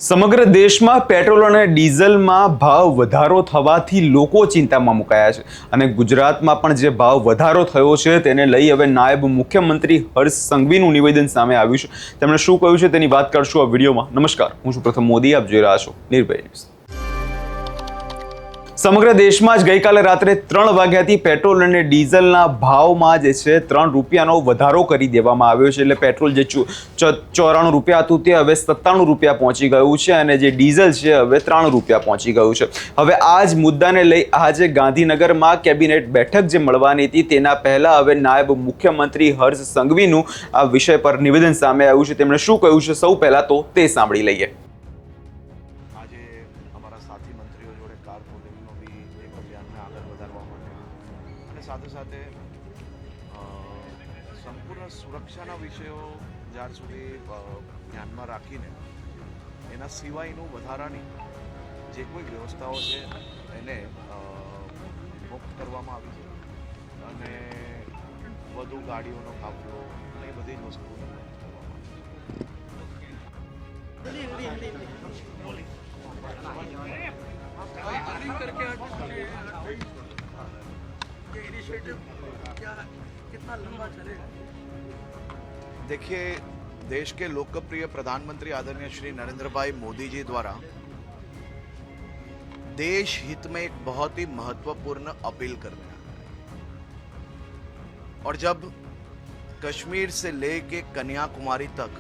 સમગ્ર દેશમાં પેટ્રોલ અને ડીઝલમાં ભાવ વધારો થવાથી લોકો ચિંતામાં મુકાયા છે અને ગુજરાતમાં પણ જે ભાવ વધારો થયો છે તેને લઈ હવે નાયબ મુખ્યમંત્રી હર્ષ સંઘવીનું નિવેદન સામે આવ્યું છે। તેમણે શું કહ્યું છે તેની વાત કરશું આ વિડીયોમાં। નમસ્કાર, હું છું પ્રથમ મોદી, આપ જોઈ રહ્યા છો નિર્ભય ન્યૂઝ। સમગ્ર દેશમાં જ ગઈકાલે રાત્રે 3 વાગ્યાથી પેટ્રોલ અને ડીઝલના ભાવમાં જે છે 3 રૂપિયાનો વધારો કરી દેવામાં આવ્યો છે। એટલે પેટ્રોલ જે 94 રૂપિયા હતું તે હવે 97 રૂપિયા પહોંચી ગયું છે અને જે ડીઝલ છે હવે 3 રૂપિયા પહોંચી ગયું છે। હવે આ જ મુદ્દાને લઈ આજે ગાંધીનગરમાં કેબિનેટ બેઠક જે મળવાની હતી તેના પહેલા હવે નાયબ મુખ્યમંત્રી હર્ષ સંઘવીનું આ વિષય પર નિવેદન સામે આવ્યું છે। તેમણે શું કહ્યું છે સૌ પહેલા તો તે સાંભળી લઈએ। આજે અમારા સાથી મંત્રીઓ જોડે કાર પુલિંગનો બી એક અભિયાનને આગળ વધારવા માટે અને સાથે સાથે સંપૂર્ણ સુરક્ષાના વિષયો જ્યાર સુધી ધ્યાનમાં રાખીને એના સિવાયનું વધારાની જે કોઈ વ્યવસ્થાઓ છે એને મુક્ત કરવામાં આવી છે અને વધુ ગાડીઓનો કાફલો અને એ બધી જ વસ્તુઓને મુક્ત કરવામાં देखिए, देश के लोकप्रिय प्रधानमंत्री आदरणीय श्री नरेंद्र भाई मोदी जी द्वारा देश हित में एक बहुत ही महत्वपूर्ण अपील करने आया है। और जब कश्मीर से लेके कन्याकुमारी तक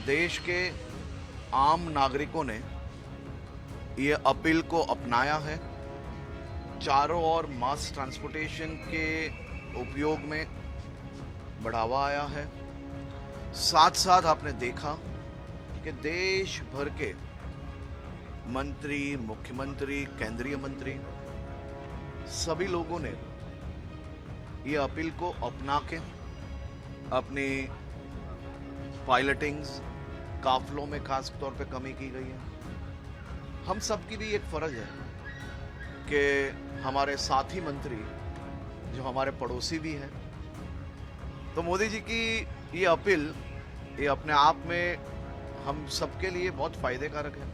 देश के आम नागरिकों ने ये अपील को अपनाया है, चारों ओर मास ट्रांसपोर्टेशन के उपयोग में बढ़ावा आया है, साथ साथ आपने देखा कि देश भर के मंत्री, मुख्यमंत्री, केंद्रीय मंत्री सभी लोगों ने ये अपील को अपना के अपनी पायलटिंग्स, काफलों में खास तौर पे कमी की गई है। हम सबकी भी एक फर्ज है कि हमारे साथी मंत्री जो हमारे पड़ोसी भी हैं, तो मोदी जी की ये अपील ये अपने आप में हम सबके लिए बहुत फ़ायदे कारक है।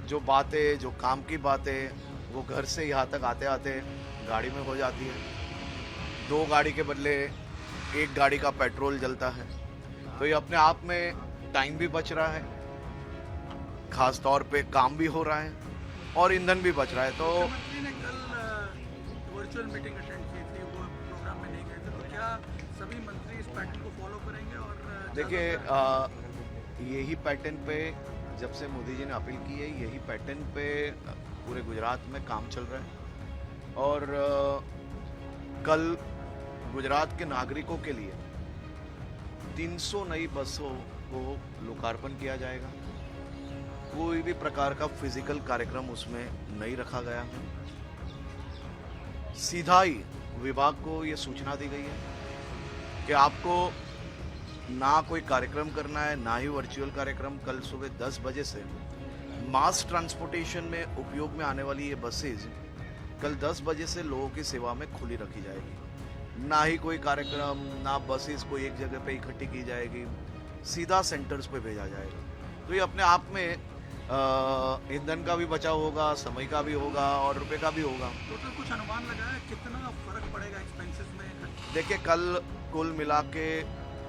जो बातें, जो काम की बातें वो घर से यहाँ तक आते आते गाड़ी में हो जाती है, 2 गाड़ी के बदले 1 गाड़ी का पेट्रोल जलता है, तो ये अपने आप में टाइम भी बच रहा है, खास तौर पे काम भी हो रहा है और ईंधन भी बच रहा है। तो वर्चुअल मीटिंग अटेंड की थी, वो प्रोग्राम में नहीं गए थे, तो क्या सभी मंत्री इस पैटर्न को फॉलो करेंगे? और देखिए, यही पैटर्न पे जब से मोदी जी ने अपील की है, यही पैटर्न पे पूरे गुजरात में काम चल रहा है। और कल गुजरात के नागरिकों के लिए 300 नई बसों को लोकार्पण किया जाएगा। कोई भी प्रकार का फिजिकल कार्यक्रम उसमें नहीं रखा गया है। सीधा ही विभाग को ये सूचना दी गई है कि आपको ना कोई कार्यक्रम करना है, ना ही वर्चुअल कार्यक्रम। कल सुबह 10 बजे से मास ट्रांसपोर्टेशन में उपयोग में आने वाली ये बसेज कल 10 बजे से लोगों की सेवा में खुली रखी जाएगी। ना ही कोई कार्यक्रम, ना बसेज को एक जगह पे इकट्ठी की जाएगी, सीधा सेंटर्स पे भेजा जाएगा। तो ये अपने आप में ईंधन का भी बचाव होगा, समय का भी होगा और रुपए का भी होगा। टोटल कुछ अनुमान लगाया कितना फर्क पड़ेगा एक्सपेंसेस में? देखिए, कल कुल मिला के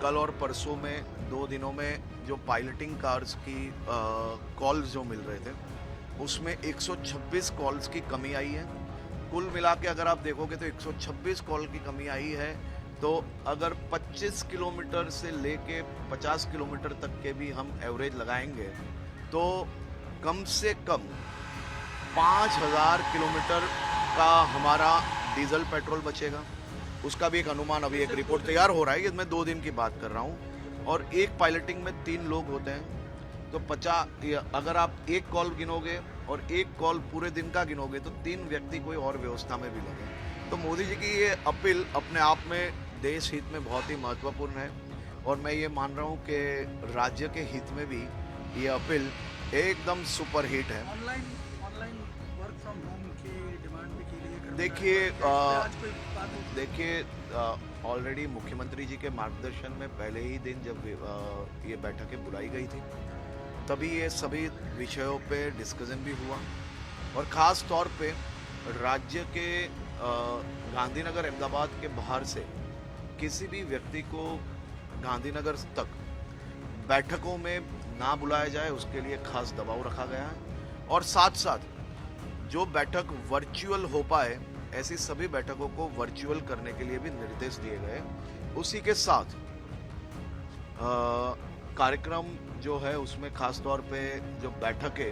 कल और परसों में 2 दिनों में जो पायलटिंग कार्स की कॉल्स जो मिल रहे थे उसमें 126 कॉल्स की कमी आई है। कुल मिला के अगर आप देखोगे तो 126 कॉल की कमी आई है। तो अगर 25 किलोमीटर से लेके 50 किलोमीटर तक के भी हम एवरेज लगाएंगे तो कम से कम 5000 किलोमीटर का हमारा डीजल पेट्रोल बचेगा। उसका भी एक अनुमान, अभी एक रिपोर्ट तैयार हो रहा है, ये मैं 2 दिन की बात कर रहा हूँ। और एक पायलटिंग में 3 लोग होते हैं, तो 50, अगर आप एक कॉल गिनोगे और एक कॉल पूरे दिन का गिनोगे तो 3 व्यक्ति कोई और व्यवस्था में भी लगे। तो मोदी जी की ये अपील अपने आप में देश हित में बहुत ही महत्वपूर्ण है और मैं ये मान रहा हूँ कि राज्य के हित में भी ये अपील एकदम सुपर हिट है। ऑनलाइन वर्क फ्रॉम होम की डिमांड भी की गई है। देखिए, ऑलरेडी मुख्यमंत्री जी के मार्गदर्शन में पहले ही दिन जब ये बैठकें बुलाई गई थी तभी ये सभी विषयों पे डिस्कशन भी हुआ और ख़ास तौर पे राज्य के गांधीनगर अहमदाबाद के बाहर से किसी भी व्यक्ति को गांधीनगर तक बैठकों में ना बुलाया जाए उसके लिए खास दबाव रखा गया है और साथ साथ जो बैठक वर्चुअल हो पाए ऐसी सभी बैठकों को वर्चुअल करने के लिए भी निर्देश दिए गए। उसी के साथ कार्यक्रम जो है उसमें खास तौर पे जो बैठकें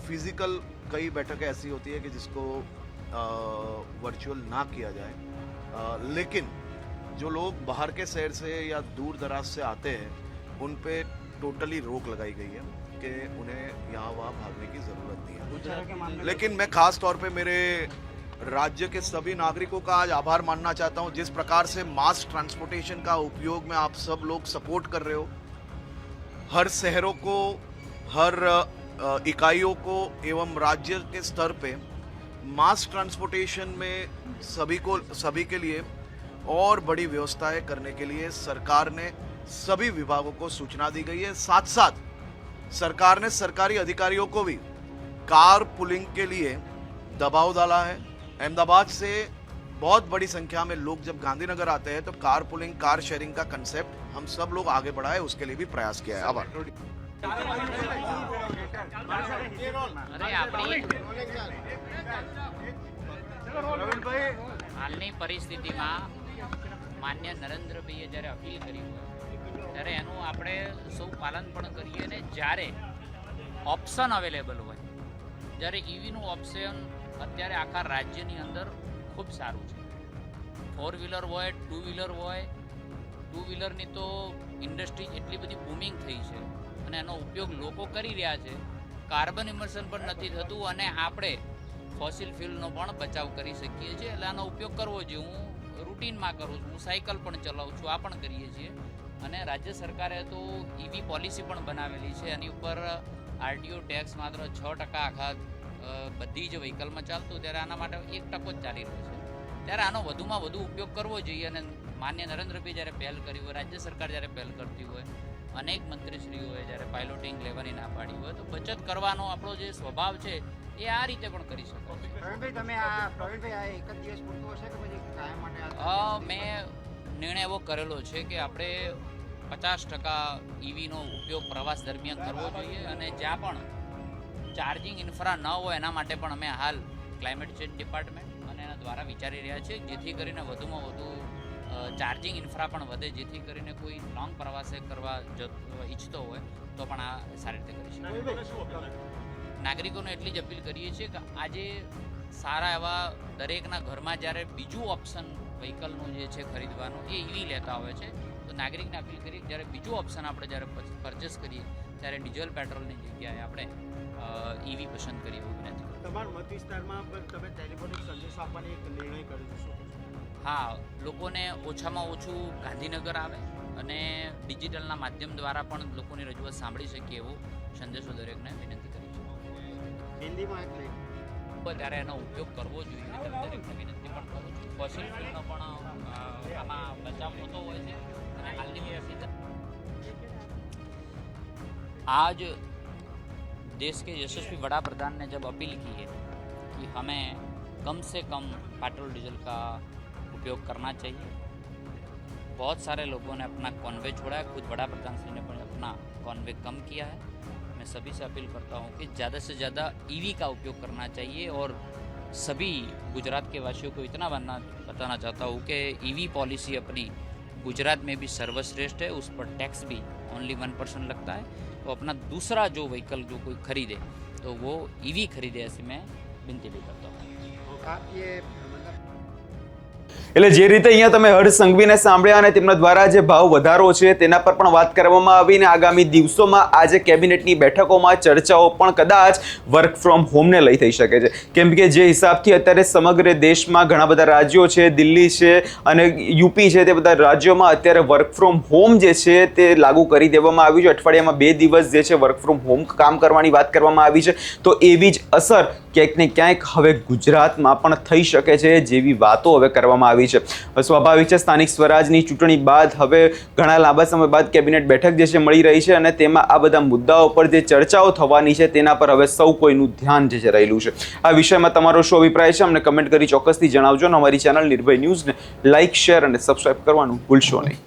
फिजिकल कई बैठकें ऐसी होती है कि जिसको वर्चुअल ना किया जाए, लेकिन जो लोग बाहर के शहर से या दूर दराज से आते हैं उन पे टोटली रोक लगाई गई है कि उन्हें यहाँ वहाँ भागने की ज़रूरत नहीं है। लेकिन मैं खास तौर पे मेरे राज्य के सभी नागरिकों का आज आभार मानना चाहता हूँ जिस प्रकार से मास ट्रांसपोर्टेशन का उपयोग में आप सब लोग सपोर्ट कर रहे हो। हर शहरों को, हर इकाइयों को एवं राज्य के स्तर पे मास ट्रांसपोर्टेशन में सभी के लिए और बड़ी व्यवस्थाएं करने के लिए सरकार ने सभी विभागों को सूचना दी गई है। साथ साथ सरकार ने सरकारी अधिकारियों को भी कार पुलिंग के लिए दबाव डाला है। अहमदाबाद से बहुत बड़ी संख्या में लोग जब गांधीनगर आते हैं तो कार पुलिंग, कार शेयरिंग का कंसेप्ट हम सब लोग आगे बढ़ाए, उसके लिए भी प्रयास किया है। आभार। હાલની પરિસ્થિતિમાં માન્ય નરેન્દ્રભાઈએ જ્યારે અપીલ કરી હોય ત્યારે એનું આપણે સૌ પાલન પણ કરીએ ને જ્યારે ઓપ્શન અવેલેબલ હોય, જ્યારે ઈવીનું ઓપ્શન અત્યારે આખા રાજ્યની અંદર ખૂબ સારું છે. 4 વ્હીલર હોય, 2 વ્હીલર હોય. 2 વ્હીલરની તો ઇન્ડસ્ટ્રી એટલી બધી બૂમિંગ થઈ છે અને એનો ઉપયોગ લોકો કરી રહ્યા છે. કાર્બન ઇમિશન પણ નથી થતું અને આપણે ફોસિલ ફ્યુલનો પણ બચાવ કરી શકીએ છીએ. એટલે આનો ઉપયોગ કરવો જોઈએ. હું રૂટીનમાં કરું છું, હું સાયકલ પણ ચલાવું છું, આ પણ કરીએ છીએ. અને રાજ્ય સરકારે તો ઈવી પોલિસી પણ બનાવેલી છે. એની ઉપર આરટીઓ ટેક્સ માત્ર 6% આખા બધી જ વ્હીકલમાં ચાલતું, ત્યારે આના માટે 1% જ ચાલી રહ્યો છે. ત્યારે આનો વધુમાં વધુ ઉપયોગ કરવો જોઈએ. અને માન્ય નરેન્દ્રભાઈ જ્યારે પહેલ કરી હોય, રાજ્ય સરકાર જ્યારે પહેલ કરતી હોય, અનેક મંત્રીશ્રીઓએ જ્યારે પાયલોટિંગ લેવાની ના પાડી હોય, તો બચત કરવાનો આપણો જે સ્વભાવ છે એ આ રીતે પણ કરી શકો છો. મેં નિર્ણય એવો કરેલો છે કે આપણે 50% ઈવીનો ઉપયોગ પ્રવાસ દરમિયાન કરવો જોઈએ. અને જ્યાં પણ ચાર્જિંગ ઇન્ફ્રા ન હોય એના માટે પણ અમે હાલ ક્લાઇમેટ ચેન્જ ડિપાર્ટમેન્ટ અને એના દ્વારા વિચારી રહ્યા છીએ, જેથી કરીને વધુમાં વધુ ચાર્જિંગ ઇન્ફ્રા પણ વધે, જેથી કરીને કોઈ લોંગ પ્રવાસે કરવા ઈચ્છતો હોય તો પણ આ સારી રીતે કરી શકે. નાગરિકોને એટલી જ અપીલ કરીએ છીએ કે આજે સારા એવા દરેકના ઘરમાં જ્યારે બીજું ઓપ્શન વ્હીકલનું જે છે ખરીદવાનું એ ઈવી લેતા હોય છે, તો નાગરિકને અપીલ કરીએ કે જ્યારે બીજું ઓપ્શન આપણે જ્યારે પરચેસ કરીએ ત્યારે ડીઝલ પેટ્રોલની જગ્યાએ આપણે ઈવી પસંદ કરીએ એવું વિનંતી કરું. તમારા મત વિસ્તારમાં તમે ટેલિફોનિક સંદેશો આપવાની એક નિર્ણય કર્યો છે? હા, લોકોને ઓછામાં ઓછું ગાંધીનગર આવે અને ડિજિટલના માધ્યમ દ્વારા પણ લોકોની રજૂઆત સાંભળી શકીએ એવો સંદેશો દરેકને વિનંતી કરી છે. હિન્દીમાં એટલે ત્યારે એનો ઉપયોગ કરવો જોઈએ, દરેકને વિનંતી પણ કરું છું. ફોસિલ ફ્યુલનો પણ આમાં બચાવ થતો હોય છે. અને હાલની પરિસ્થિતિ आज देश के यशस्वी बड़ा प्रधान ने जब अपील की है कि हमें कम से कम पेट्रोल डीजल का उपयोग करना चाहिए, बहुत सारे लोगों ने अपना कॉन्वे छोड़ा है. खुद बड़ा प्रधान श्री ने भी अपना कॉन्वे कम किया है. मैं सभी से अपील करता हूँ कि ज़्यादा से ज़्यादा ईवी का उपयोग करना चाहिए. और सभी गुजरात के वासियों को इतना बताना चाहता हूँ कि ईवी पॉलिसी अपनी गुजरात में भी सर्वश्रेष्ठ है. उस पर टैक्स भी ओनली 1% लगता है. तो अपना दूसरा जो व्हीकल जो कोई खरीदे तो वो ईवी खरीदे, ऐसी मैं विनती भी करता हूँ. એટલે જે રીતે અહીંયા તમે હર્ષ સંઘવીને સાંભળ્યા અને તેમના દ્વારા જે ભાવ વધારો છે તેના પર પણ વાત કરવામાં આવી ને આગામી દિવસોમાં આજે કેબિનેટની બેઠકોમાં ચર્ચાઓ પણ કદાચ વર્ક ફ્રોમ હોમને લઈ થઈ શકે છે. કેમ કે જે હિસાબથી અત્યારે સમગ્ર દેશમાં ઘણા બધા રાજ્યો છે, દિલ્હી છે અને યુપી છે, તે બધા રાજ્યોમાં અત્યારે વર્ક ફ્રોમ હોમ જે છે તે લાગુ કરી દેવામાં આવ્યું છે. અઠવાડિયામાં 2 દિવસ જે છે વર્ક ફ્રોમ હોમ કામ કરવાની વાત કરવામાં આવી છે. તો એવી જ અસર ક્યાંક ને ક્યાંક હવે ગુજરાતમાં પણ થઈ શકે છે, જેવી વાતો હવે કરવામાં કરવામાં આવી છે. સ્વાભાવિક છે, સ્થાનિક સ્વરાજની ચૂંટણી બાદ હવે ઘણા લાંબા સમય બાદ કેબિનેટ બેઠક જે છે મળી રહી છે અને તેમાં આ બધા મુદ્દાઓ પર જે ચર્ચાઓ થવાની છે તેના પર હવે સૌ કોઈનું ધ્યાન જે છે રહેલું છે. આ વિષયમાં તમારો શું અભિપ્રાય છે અમને કમેન્ટ કરી ચોક્કસથી જણાવજો અને અમારી ચેનલ નિર્ભય ન્યૂઝને લાઇક, શેર અને સબસ્ક્રાઇબ કરવાનું ભૂલશો નહીં.